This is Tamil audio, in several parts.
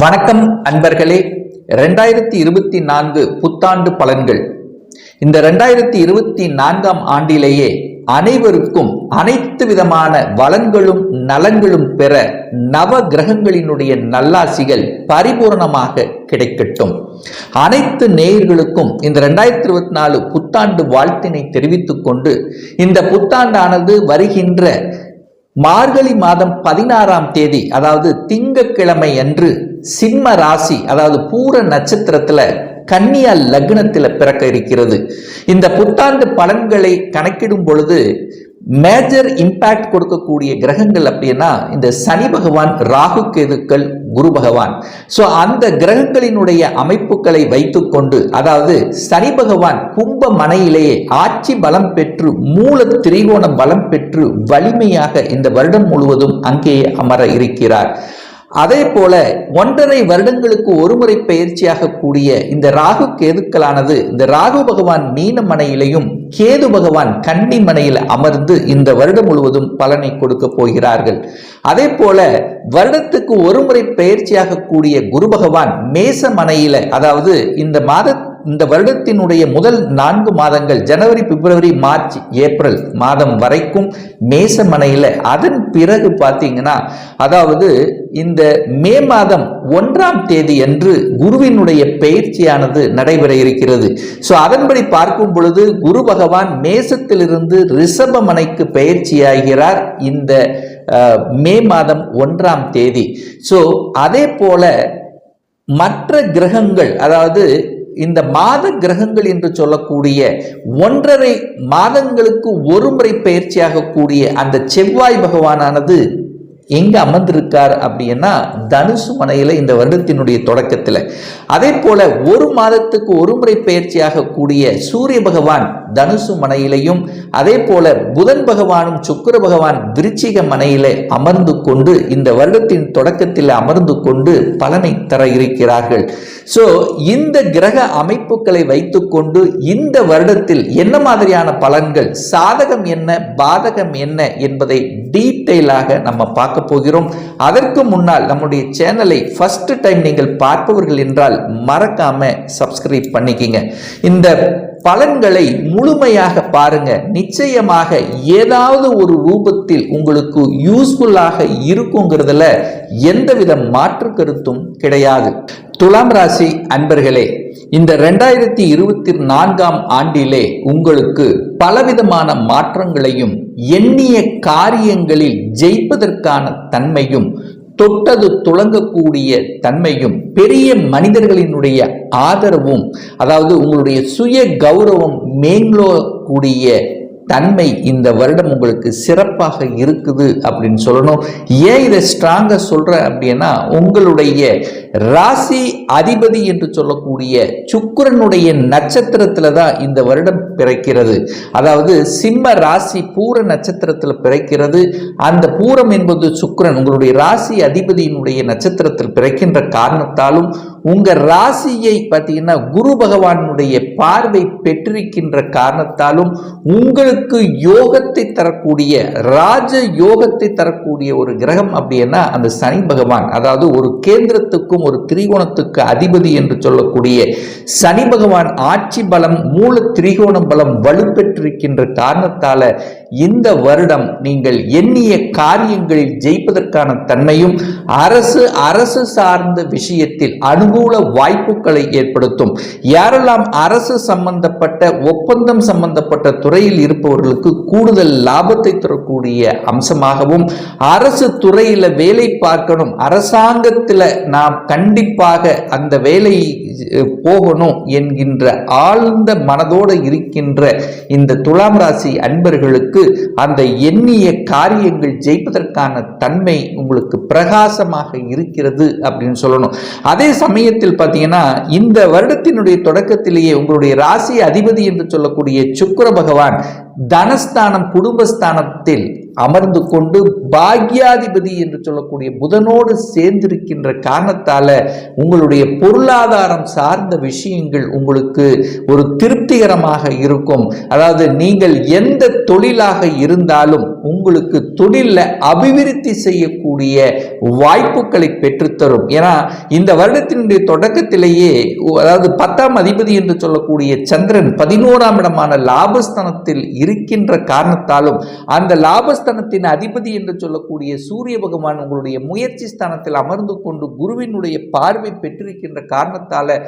வணக்கம் அன்பர்களே. 2024 புத்தாண்டு பலன்கள். இந்த 2024ஆம் ஆண்டிலேயே அனைவருக்கும் அனைத்து விதமான வளங்களும் நலங்களும் பெற நவ கிரகங்களினுடைய நல்லாசிகள் பரிபூர்ணமாக கிடைக்கட்டும். அனைத்து நேயர்களுக்கும் இந்த 2024 புத்தாண்டு வாழ்த்தினை தெரிவித்துக் கொண்டு, இந்த புத்தாண்டானது வருகின்ற மார்கழி மாதம் 16ஆம் தேதி, அதாவது திங்கட்கிழமை அன்று சிம்ம ராசி, அதாவது பூர நட்சத்திரத்துல கன்னியா லக்னத்துல பிறக்க இருக்கிறது. இந்த புத்தாண்டு பலன்களை கணக்கிடும் பொழுது மேஜர் இம்பாக்ட் கொடுக்கக்கூடிய கிரகங்கள் அப்படின்னா இந்த சனி பகவான், ராகு கேதுக்கள், குரு பகவான். சோ அந்த கிரகங்களினுடைய அமைப்புகளை வைத்துக்கொண்டு, அதாவது சனி பகவான் கும்ப மனையிலேயே ஆட்சி பலம் பெற்று மூல திரிகோண பலம் பெற்று வலிமையாக இந்த வருடம் முழுவதும் அங்கேயே அமர இருக்கிறார். அதே போல 1.5 வருடங்களுக்கு ஒருமுறை பயிற்சியாக கூடிய இந்த ராகு கேதுக்களானது இந்த ராகு பகவான் மீன மனையிலையும் கேது பகவான் கன்னி மனையில் அமர்ந்து இந்த வருடம் முழுவதும் பலனை கொடுக்க போகிறார்கள். அதே போல வருடத்துக்கு ஒருமுறை பயிற்சியாக கூடிய குரு பகவான் மேச மனையில, அதாவது இந்த வருடத்தினுடைய முதல் 4 மாதங்கள் ஜனவரி, பிப்ரவரி, மார்ச், ஏப்ரல் மாதம் வரைக்கும் மேச மனையில, அதன் பிறகு பார்த்தீங்கன்னா அதாவது இந்த மே மாதம் 1ஆம் தேதி அன்று குருவினுடைய பயிற்சியானது நடைபெற இருக்கிறது. சோ அதன்படி பார்க்கும் பொழுது குரு பகவான் மேசத்திலிருந்து ரிஷப மனைக்கு பயிற்சியாகிறார் இந்த மே மாதம் 1ஆம் தேதி. சோ அதே போல மற்ற கிரகங்கள், அதாவது இந்த மாத கிரகங்கள் என்று சொல்லக்கூடிய 1.5 மாதங்களுக்கு ஒருமுறை பயிற்சியாக கூடிய அந்த செவ்வாய் பகவானானது எங்க அமர்ந்திருக்கார் அப்படின்னா தனுசு மனையில இந்த வருடத்தினுடைய தொடக்கத்தில். அதே போல 1 மாதத்துக்கு ஒருமுறை பயிற்சியாக கூடிய சூரிய பகவான் தனுசு மனையிலையும், அதே போல புதன் பகவானும் சுக்கிர பகவான் விருச்சிக மனையிலே அமர்ந்து கொண்டு இந்த வருடத்தின் தொடக்கத்தில் அமர்ந்து கொண்டு பலனை தர இருக்கிறார்கள். சோ இந்த கிரக அமைப்புகளை வைத்துக்கொண்டு இந்த வருடத்தில் என்ன மாதிரியான பலன்கள், சாதகம் என்ன, பாதகம் என்ன என்பதை டீட்டெயிலாக நம்ம பார்க்க போகிறோம். அதற்கு முன்னால் நம்முடைய சேனலை ஃபர்ஸ்ட் டைம் நீங்கள் பார்ப்பவர்கள் என்றால் மறக்காம சப்ஸ்கிரைப் பண்ணிக்கிங்க. இந்த பலன்களை முழுமையாக பாருங்க. நிச்சயமாக ஏதாவது ஒரு ரூபத்தில் உங்களுக்கு யூஸ்ஃபுல்லாக இருக்குங்கிறதுல எந்தவித மாற்று கருத்தும் கிடையாது. துலாம் ராசி அன்பர்களே, இந்த 2024ஆம் ஆண்டிலே உங்களுக்கு பலவிதமான மாற்றங்களையும் எண்ணிய காரியங்களில் ஜெயிப்பதற்கான தன்மையும் தொட்டது துளங்கக்கூடிய தன்மையும் பெரிய மனிதர்களினுடைய ஆதரவும், அதாவது உங்களுடைய சுய கௌரவம் மேங்கக்கூடிய தன்மை இந்த வருடம் உங்களுக்கு சிறப்பாக இருக்குது அப்படின்னு சொல்லணும். ஏன் இதை ஸ்ட்ராங்கா சொல்றேன் அப்படின்னா, உங்களுடைய ராசி அதிபதி என்று சொல்லக்கூடிய சுக்கிரனுடைய நட்சத்திரத்துல தான் இந்த வருடம் பிறக்கிறது. அதாவது சிம்ம ராசி பூர நட்சத்திரத்தில் பிறக்கிறது. அந்த பூரம் என்பது சுக்கிரன் உங்களுடைய ராசி அதிபதியினுடைய நட்சத்திரத்தில் பிறக்கின்ற காரணத்தாலும் உங்க ராசியை பார்த்தீங்கன்னா குரு பகவானுடைய பார்வை பெற்றிருக்கின்ற காரணத்தாலும் உங்களுக்கு யோகத்தை தரக்கூடிய, ராஜ யோகத்தை தரக்கூடிய ஒரு கிரகம் அப்படின்னா அந்த சனி பகவான், அதாவது ஒரு கேந்திரத்துக்கும் ஒரு திரிகோணத்துக்கு அதிபதி என்று சொல்லக்கூடிய சனி பகவான் ஆட்சி பலம், மூல திரிகோண பலம் வலுப்பெற்றிருக்கின்ற காரணத்தால இந்த வருடம் நீங்கள் எண்ணிய காரியங்களில் ஜெயிப்பதற்கான தன்மையும் அரசு சார்ந்த விஷயத்தில் அனுகூல வாய்ப்புகளை ஏற்படுத்தும். யாரெல்லாம் அரசு சம்பந்தப்பட்ட ஒப்பந்தம் சம்பந்தப்பட்ட துறையில் இருப்பவர்களுக்கு கூடுதல் லாபத்தை தரக்கூடிய அம்சமாகவும், அரசு துறையில வேலை பார்க்கணும், அரசாங்கத்தில் நாம் கண்டிப்பாக அந்த வேலை போகணும் என்கின்ற ஆழ்ந்த மனதோடு இருக்கின்ற இந்த துலாம் ராசி அன்பர்களுக்கு அந்த எண்ணிய காரியங்கள் ஜெயிப்பதற்கான தன்மை உங்களுக்கு பிரகாசமாக இருக்கிறது அப்படின்னு சொல்லணும். அதே சமயத்தில் பார்த்தீங்கன்னா இந்த வருடத்தினுடைய தொடக்கத்திலேயே உங்களுடைய ராசி அதிபதி என்று சொல்லக்கூடிய சுக்கிர பகவான் தனஸ்தானம், குடும்பஸ்தானத்தில் அமர்ந்து கொண்டு பாக்யாதிபதி என்று சொல்லக்கூடிய புதனோடு சேர்ந்திருக்கின்ற காரணத்தால உங்களுடைய பொருளாதாரம் சார்ந்த விஷயங்கள் உங்களுக்கு ஒரு திருப்திகரமாக இருக்கும். அதாவது நீங்கள் எந்த தொழிலாக இருந்தாலும் உங்களுக்கு தொழில அபிவிருத்தி செய்யக்கூடிய வாய்ப்புகளை பெற்றுத்தரும். ஏன்னா இந்த வருடத்தினுடைய தொடக்கத்திலேயே, அதாவது 10ஆம் அதிபதி என்று சொல்லக்கூடிய சந்திரன் 11ஆம் இடமான லாபஸ்தானத்தில் இருக்கின்ற காரணத்தாலும், அந்த லாபஸ்தானத்தின் அதிபதி என்று சொல்லக்கூடிய சூரிய பகவான் உங்களுடைய முயற்சி ஸ்தானத்தில் அமர்ந்து கொண்டு குருவினுடைய பார்வை பெற்றிருக்கின்ற காரணத்தால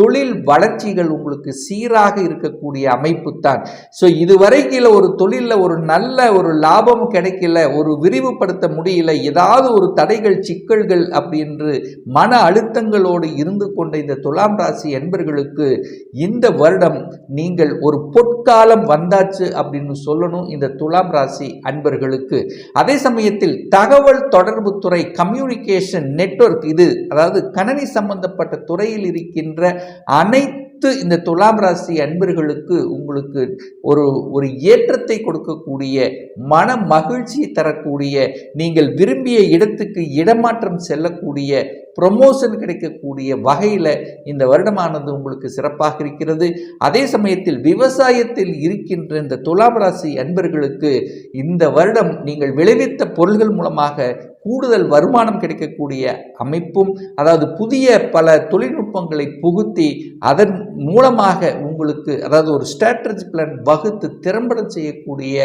தொழில் வளர்ச்சிகள் உங்களுக்கு சீராக இருக்கக்கூடிய அமைப்பு தான். ஸோ இதுவரைக்கும் ஒரு தொழிலில் ஒரு நல்ல ஒரு லாபம் கிடைக்கல, ஒரு விரிவுபடுத்த முடியல, ஏதாவது ஒரு தடைகள் சிக்கல்கள் அப்படின்று மன அழுத்தங்களோடு இருந்து கொண்ட இந்த துலாம் ராசி அன்பர்களுக்கு இந்த வருடம் நீங்கள் ஒரு பொற்காலம் வந்தாச்சு அப்படின்னு சொல்லணும் இந்த துலாம் ராசி அன்பர்களுக்கு. அதே சமயத்தில் தகவல் தொடர்பு துறை, கம்யூனிகேஷன் நெட்வொர்க், இது அதாவது கணனி சம்பந்தப்பட்ட துறையில் இருக்கின்ற அனைத்து இந்த துலாம் ராசி அன்பர்களுக்கு உங்களுக்கு ஒரு ஏற்றத்தை கொடுக்கக்கூடிய, மன மகிழ்ச்சியை தரக்கூடிய, நீங்கள் விரும்பிய இடத்துக்கு இடமாற்றம் செல்லக்கூடிய, ப்ரொமோஷன் கிடைக்கக்கூடிய வகையில் இந்த வருடமானது உங்களுக்கு சிறப்பாக இருக்கிறது. அதே சமயத்தில் விவசாயத்தில் இருக்கின்ற இந்த துலாம் ராசி அன்பர்களுக்கு இந்த வருடம் நீங்கள் விளைவித்த பொருள்கள் மூலமாக கூடுதல் வருமானம் கிடைக்கக்கூடிய அமைப்பும், அதாவது புதிய பல தொழில்நுட்பங்களை புகுத்தி அதன் மூலமாக உங்களுக்கு, அதாவது ஒரு ஸ்ட்ராட்டஜி பிளான் வகுத்து திறம்பட செய்யக்கூடிய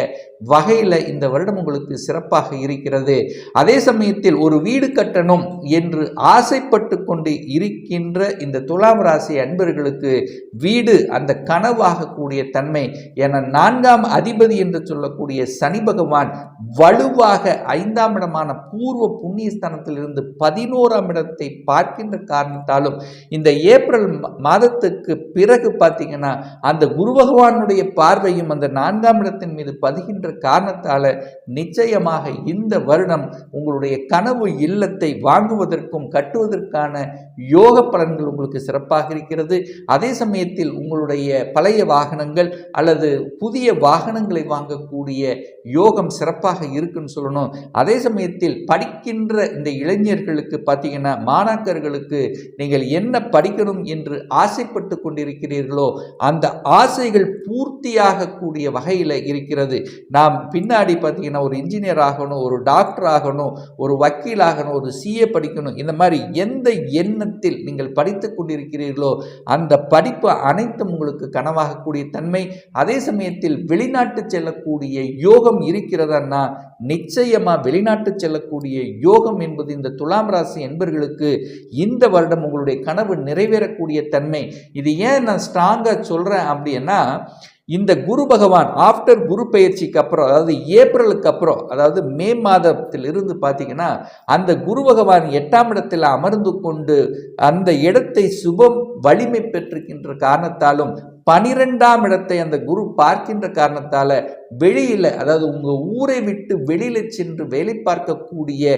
வகையில் இந்த வருடம் உங்களுக்கு சிறப்பாக இருக்கிறது. அதே சமயத்தில் ஒரு வீடு கட்டணும் என்று ஆசைப்பட்டு கொண்டு இருக்கின்ற இந்த துலாம் ராசி அன்பர்களுக்கு வீடு அந்த கனவாகக்கூடிய தன்மை. என 4ஆம் அதிபதி என்று சொல்லக்கூடிய சனி பகவான் வலுவாக 5ஆம் இடமான பூர்வ புண்ணிய ஸ்தானத்திலிருந்து 11ஆம் இடத்தை பார்க்கின்ற காரணத்தாலும் இந்த ஏப்ரல் மாதத்துக்கு பிறகு பார்த்தீங்கன்னா அந்த குரு பகவானுடைய பார்வையும் அந்த 4ஆம் இடத்தின் மீது பதிகின்ற காரணத்தால நிச்சயமாக இந்த வருடம் உங்களுடைய கனவு இல்லத்தை வாங்குவதற்கும் கட்டுவதற்கான யோக பலன்கள் உங்களுக்கு சிறப்பாக இருக்கிறது. அதே சமயத்தில் உங்களுடைய பழைய வாகனங்கள் அல்லது புதிய வாகனங்களை வாங்கக்கூடிய யோகம் சிறப்பாக இருக்குன்னு சொல்லணும். அதே சமயத்தில் படிக்கின்ற இந்த இளைஞர்களுக்கு பார்த்தீங்கன்னா, மாணாக்கர்களுக்கு நீங்கள் என்ன படிக்கணும் என்று ஆசைப்பட்டு கொண்டிருக்கிறீர்களோ அந்த ஆசைகள் பூர்த்தியாகக்கூடிய வகையில் இருக்கிறது. நாம் பின்னாடி பார்த்தீங்கன்னா ஒரு இன்ஜினியர் ஆகணும், ஒரு டாக்டர் ஆகணும், ஒரு வக்கீல் ஆகணும், ஒரு சிஏ படிக்கணும், இந்த மாதிரி எந்த எண்ணத்தில் நீங்கள் படித்து கொண்டிருக்கிறீர்களோ அந்த படிப்பு அனைத்தும் உங்களுக்கு கனவாகக்கூடிய தன்மை. அதே சமயத்தில் வெளிநாட்டு செல்லக்கூடிய யோகம் இருக்கிறதா? நிச்சயமா வெளிநாட்டு செல்லக்கூடிய யோகம் என்பது இந்த துலாம் ராசி என்பர்களுக்கு இந்த வருடம் உங்களுடைய கனவு நிறைவேறக்கூடிய தன்மை. இது ஏன் நான் ஸ்ட்ராங்கா சொல்றேன் அப்படின்னா, இந்த குரு பகவான் ஆஃப்டர் குரு பயிற்சிக்கு அப்புறம், அதாவது ஏப்ரலுக்கு அப்புறம், அதாவது மே மாதத்திலிருந்து பார்த்தீங்கன்னா அந்த குரு பகவான் 8ஆம் இடத்தில் அமர்ந்து கொண்டு அந்த இடத்தை சுபம் வலிமை பெற்றிருக்கின்ற காரணத்தாலும் 12ஆம் இடத்தை அந்த குரு பார்க்கின்ற காரணத்தால வெளியில, அதாவது உங்க ஊரை விட்டு வெளியில சென்று வேலை பார்க்கக்கூடிய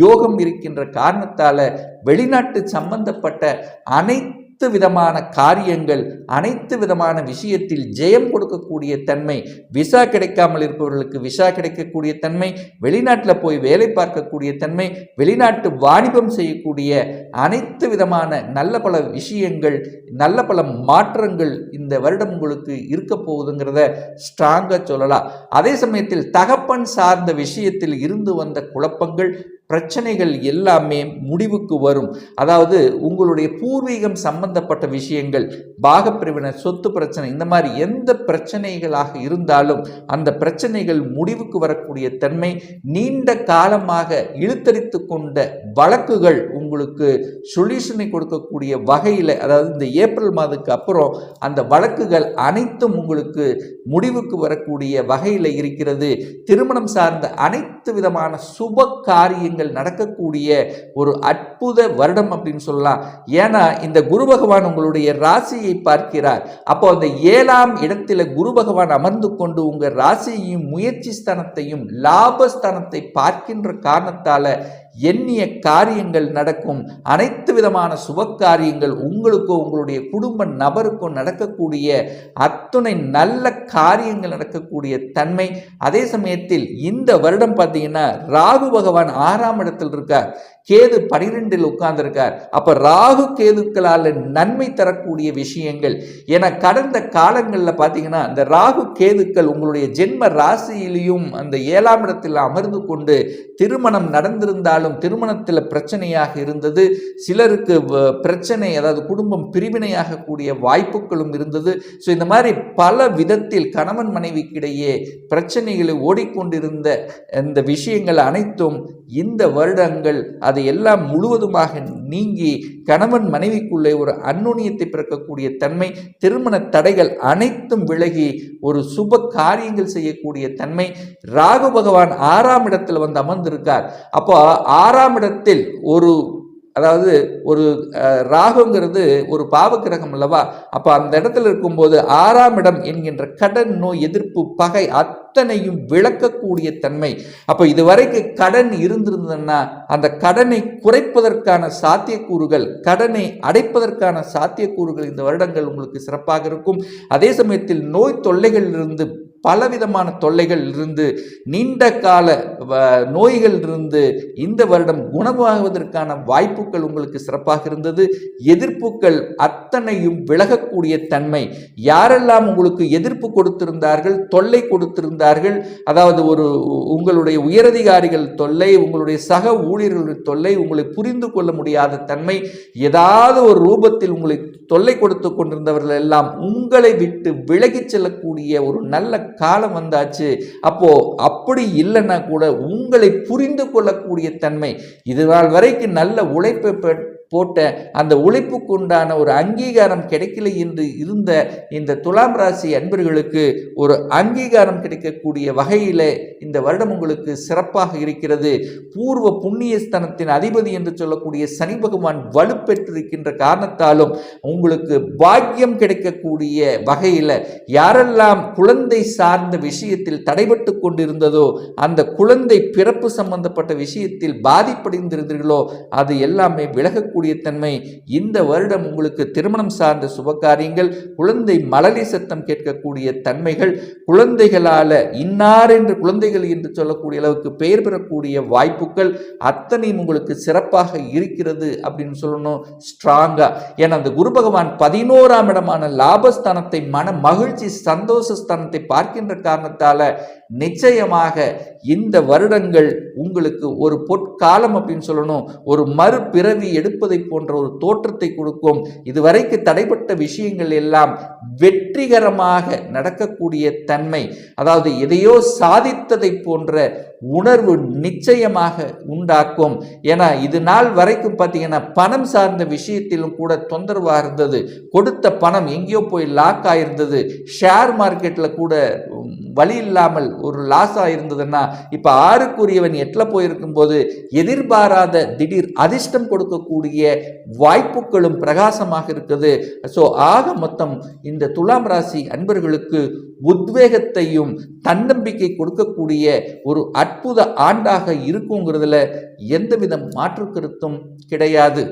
யோகம் இருக்கின்ற காரணத்தால வெளிநாட்டு சம்பந்தப்பட்ட அனைத்து விதமான காரியங்கள், அனைத்து விதமான விஷயத்தில் ஜெயம் கொடுக்கக்கூடிய தன்மை, விசா கிடைக்காமல் இருப்பவர்களுக்கு விசா கிடைக்கக்கூடிய தன்மை, வெளிநாட்டில் போய் வேலை பார்க்கக்கூடிய தன்மை, வெளிநாட்டு வாணிபம் செய்யக்கூடிய அனைத்து விதமான நல்ல பல விஷயங்கள், நல்ல பல மாற்றங்கள் இந்த வருடம் உங்களுக்கு இருக்க போகுதுங்கிறத ஸ்ட்ராங்கா சொல்லலாம். அதே சமயத்தில் தகப்பன் சார்ந்த விஷயத்தில் இருந்து வந்த குழப்பங்கள், பிரச்சனைகள் எல்லாமே முடிவுக்கு வரும். அதாவது உங்களுடைய பூர்வீகம் சம்பந்தப்பட்ட விஷயங்கள், பாகப்பிரிவினர், சொத்து பிரச்சனை, இந்த மாதிரி எந்த பிரச்சனைகளாக இருந்தாலும் அந்த பிரச்சனைகள் முடிவுக்கு வரக்கூடிய தன்மை, நீண்ட காலமாக இழுத்தடித்து கொண்ட வழக்குகள் உங்களுக்கு சொல்யூஷனை கொடுக்கக்கூடிய வகையில், அதாவது இந்த ஏப்ரல் மாதத்துக்கு அப்புறம் அந்த வழக்குகள் அனைத்தும் உங்களுக்கு முடிவுக்கு வரக்கூடிய வகையில் இருக்கிறது. திருமணம் சார்ந்த அனைத்து விதமான சுப காரியங்கள் நடக்கக்கூடிய ஒரு அற்புத வருடம் அப்படின்னு சொல்லலாம். ஏன்னா இந்த குரு பகவான் உங்களுடைய ராசியை பார்க்கிறார். அப்போ அந்த 7ஆம் இடத்துல குரு பகவான் அமர்ந்து கொண்டு உங்க ராசியையும் முயற்சி ஸ்தானத்தையும் லாபஸ்தானத்தை பார்க்கின்ற காரணத்தால எண்ணிய காரியங்கள் நடக்கும். அனைத்து விதமான சுப காரியங்கள் உங்களுக்கோ உங்களுடைய குடும்ப நபருக்கோ நடக்கக்கூடிய அத்துணை நல்ல காரியங்கள் நடக்கக்கூடிய தன்மை. அதே சமயத்தில் இந்த வருடம் பார்த்தீங்கன்னா ராகு பகவான் 6ஆம் இடத்தில் இருக்கார், கேது 12இல் உட்கார்ந்திருக்கார். அப்ப ராகு கேதுக்களால் நன்மை தரக்கூடிய விஷயங்கள் என கடந்த காலங்களில் பார்த்தீங்கன்னா இந்த ராகு கேதுக்கள் உங்களுடைய ஜென்ம ராசியிலையும் அந்த 7ஆம் இடத்தில் அமர்ந்து கொண்டு திருமணம் நடந்திருந்தாலும் திருமணத்தில் பிரச்சனையாக இருந்தது. சிலருக்கு பிரச்சனை, அதாவது குடும்பம் பிரிவினையாக கூடிய வாய்ப்புகளும் இருந்தது. ஸோ இந்த மாதிரி பல விதத்தில் கணவன் மனைவிக்கிடையே பிரச்சனைகளை ஓடிக்கொண்டிருந்த இந்த விஷயங்கள் அனைத்தும் இந்த வருடங்கள் அதை எல்லாம் முழுவதுமாக நீங்கி கணவன் மனைவிக்குள்ளே ஒரு அந்நுண்ணியத்தை பிறக்கக்கூடிய தன்மை, திருமண தடைகள் அனைத்தும் விலகி ஒரு சுப காரியங்கள் செய்யக்கூடிய தன்மை. ராகு பகவான் 6ஆம் இடத்தில் வந்து அமர்ந்திருக்கார். அப்போ 6ஆம் இடத்தில் அதாவது ஒரு ராகுங்கிறது ஒரு பாவக்கிரகம் அல்லவா? அப்போ அந்த இடத்துல இருக்கும்போது 6ஆம் இடம் என்கின்ற கடன், நோய், எதிர்ப்பு, பகை அத்தனையும் விளக்கக்கூடிய தன்மை. அப்போ இதுவரைக்கும் கடன் இருந்திருந்ததுன்னா அந்த கடனை குறைப்பதற்கான சாத்தியக்கூறுகள், கடனை அடைப்பதற்கான சாத்தியக்கூறுகள் இந்த வருடங்கள் உங்களுக்கு சிறப்பாக இருக்கும். அதே சமயத்தில் நோய் தொல்லைகளிலிருந்து, பலவிதமான தொல்லைகள் இருந்து, நீண்ட கால நோய்கள் இருந்து இந்த வருடம் குணமாகுவதற்கான வாய்ப்புகள் உங்களுக்கு சிறப்பாக இருந்தது. எதிர்ப்புகள் அத்தனையும் விலகக்கூடிய தன்மை. யாரெல்லாம் உங்களுக்கு எதிர்ப்பு கொடுத்திருந்தார்கள், தொல்லை கொடுத்திருந்தார்கள், அதாவது உங்களுடைய உயரதிகாரிகள் தொல்லை, உங்களுடைய சக ஊழியர்களுடைய தொல்லை, உங்களை புரிந்து கொள்ள முடியாத தன்மை, ஏதாவது ஒரு ரூபத்தில் உங்களை தொல்லை கொடுத்து கொண்டிருந்தவர்கள் எல்லாம் உங்களை விட்டு விலகி செல்லக்கூடிய ஒரு நல்ல காலம் வந்தாச்சு. அப்போ அப்படி இல்லைன்னா கூட உங்களை புரிந்து கொள்ளக்கூடிய தன்மை, இதுநாள் வரைக்கும் நல்ல உழைப்பை போட்ட அந்த உழைப்புக்கு உண்டான ஒரு அங்கீகாரம் கிடைக்கல என்று இருந்த இந்த துலாம் ராசி அன்பர்களுக்கு ஒரு அங்கீகாரம் கிடைக்கக்கூடிய வகையில் இந்த வருடம் உங்களுக்கு சிறப்பாக இருக்கிறது. பூர்வ புண்ணிய ஸ்தானத்தின் அதிபதி என்று சொல்லக்கூடிய சனி பகவான் வலுப்பெற்றிருக்கின்ற காரணத்தாலும் உங்களுக்கு பாக்கியம் கிடைக்கக்கூடிய வகையில் யாரெல்லாம் குழந்தை சார்ந்த விஷயத்தில் தடைபட்டு கொண்டிருந்ததோ, அந்த குழந்தை பிறப்பு சம்பந்தப்பட்ட விஷயத்தில் பாதிப்படைந்திருந்தீர்களோ அது எல்லாமே விலகக்கூடிய தன்மை. இந்த வருடம் உங்களுக்கு திருமணம் சார்ந்த சுபகாரியங்கள், குழந்தை மழலை சத்தம் கேட்கக்கூடிய தன்மைகள், குழந்தைகளால இன்னார் என்று குழந்தைகள் என்று சொல்லக்கூடிய அளவுக்கு பெயர் பெறக்கூடிய வாய்ப்புகள் அத்தனையும் உங்களுக்கு சிறப்பாக இருக்கிறது அப்படின்னு சொல்லணும் ஸ்ட்ராங்கா. ஏன்னா அந்த குரு பகவான் 11ஆம் இடமான லாபஸ்தானத்தை, மன மகிழ்ச்சி சந்தோஷஸ்தானத்தை பார்க்கின்ற காரணத்தால நிச்சயமாக இந்த வருடங்கள் உங்களுக்கு ஒரு பொற்காலம் அப்படின்னு சொல்லணும். ஒரு மறுபிறவி எடுப்பதை போன்ற ஒரு தோற்றத்தை கொடுக்கும். இதுவரைக்கு தடைப்பட்ட விஷயங்கள் எல்லாம் வெற்றிகரமாக நடக்கக்கூடிய தன்மை, அதாவது எதையோ சாதித்ததை போன்ற உணர்வு நிச்சயமாக உண்டாக்கும். ஏன்னா இது நாள் வரைக்கும் பார்த்தீங்கன்னா பணம் சார்ந்த விஷயத்திலும் கூட தொந்தரவாக இருந்தது. கொடுத்த பணம் எங்கேயோ போய் லாக் ஆயிருந்தது. ஷேர் மார்க்கெட்டில் கூட வழி இல்லாமல் ஒரு லாஸ் ஆயிருந்ததுன்னா இப்போ 6க்குரியவன் 8ல் போயிருக்கும் போது எதிர்பாராத திடீர் அதிர்ஷ்டம் கொடுக்கக்கூடிய வாய்ப்புகளும் பிரகாசமாக இருக்குது. ஸோ ஆக மொத்தம் இந்த துலாம் ராசி அன்பர்களுக்கு உத்வேகத்தையும் தன்னம்பிக்கை கொடுக்கக்கூடிய ஒரு அற்புத ஆண்டாக இருக்குங்கிறதுல எந்தவித மாற்று கருத்தும் கிடையாது.